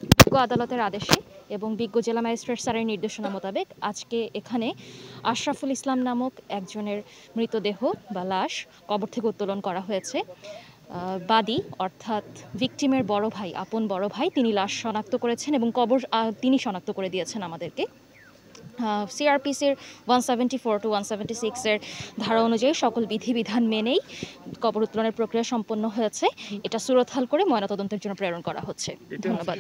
বিজ্ঞ আদালতের আদেশে এবং বিজ্ঞ জেলা ম্যাজিস্ট্রেট স্যারের নির্দেশনা মোতাবেক আজকে এখানে আশরাফুল ইসলাম নামক একজনের মৃতদেহ বা লাশ কবর থেকে উত্তোলন করা হয়েছে। বাদী অর্থাৎ ভিকটিমের বড় ভাই, আপন বড় ভাই, তিনি লাশ শনাক্ত করেছেন এবং কবর তিনি শনাক্ত করে দিয়েছেন আমাদেরকে। সিআরপিসির 174 to 176 এর ধারা অনুযায়ী সকল বিধিবিধান মেনেই কবর উত্তোলনের প্রক্রিয়া সম্পন্ন হয়েছে। এটা সুরতহাল করে ময়নাতদন্তের জন্য প্রেরণ করা হচ্ছে। ধন্যবাদ।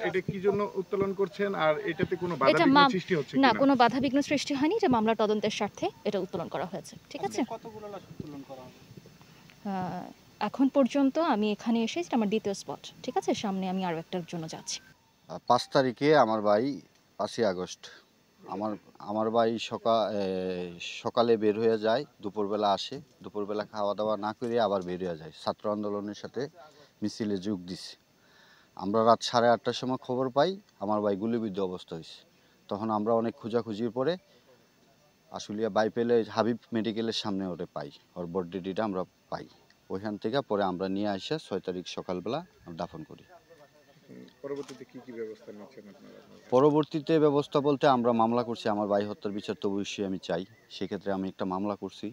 এটা কি জন্য উত্তোলন করছেন, আর এটাতে কোনো এটা বাধাবিঘ্ন সৃষ্টি হচ্ছে না, কিনা? কোনো বাধাবিঘ্ন সৃষ্টি হয়নি। এটা মামলার তদন্তের স্বার্থে এটা উত্তোলন করা হয়েছে। ঠিক আছে? কতগুলো লাশ উত্তোলন করা হবে? এখন পর্যন্ত আমি এখানে এসে, এটা আমার দ্বিতীয় স্পট। ঠিক আছে? সামনে আমি আরও একটার জন্য যাচ্ছি। 5 তারিখে আমার ভাই 5ই আগস্ট আমার ভাই সকালে বের হয়ে যায়, দুপুরবেলা আসে, দুপুরবেলা খাওয়া দাওয়া না করে আবার বের হয়ে যায়, ছাত্র আন্দোলনের সাথে মিছিলে যোগ দিছে। আমরা রাত 8:30টার সময় খবর পাই আমার ভাই গুলিবিদ্ধ অবস্থা হয়েছে। তখন আমরা অনেক খোঁজাখুঁজির পরে আশুলিয়া বাইপেলে হাবিব মেডিকেলের সামনে ওরে পাই, ওর বডিটা আমরা পাই। ওইখান থেকে পরে আমরা নিয়ে আসে 6 তারিখ সকালবেলা দাফন করি। পরবর্তীতে কি ব্যবস্থা নিচ্ছেন আপনারা? পরবর্তীতে ব্যবস্থা বলতে আমরা মামলা করছি, আমার ভাই হত্যার বিচার তো অবশ্যই আমি চাই, সেক্ষেত্রে আমি একটা মামলা করছি।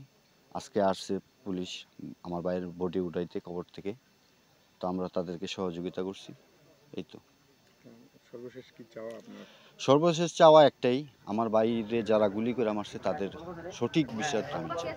আজকে আসছে পুলিশ আমার ভাইয়ের বডি উঠাইতে কবর থেকে, তো আমরা তাদেরকে সহযোগিতা করছি। এই তো সর্বশেষ কি চাওয়া আপনার? সর্বশেষ চাওয়া একটাই, আমার ভাইরে যারা গুলি করে মারছে তাদের সঠিক বিচার আমি চাই।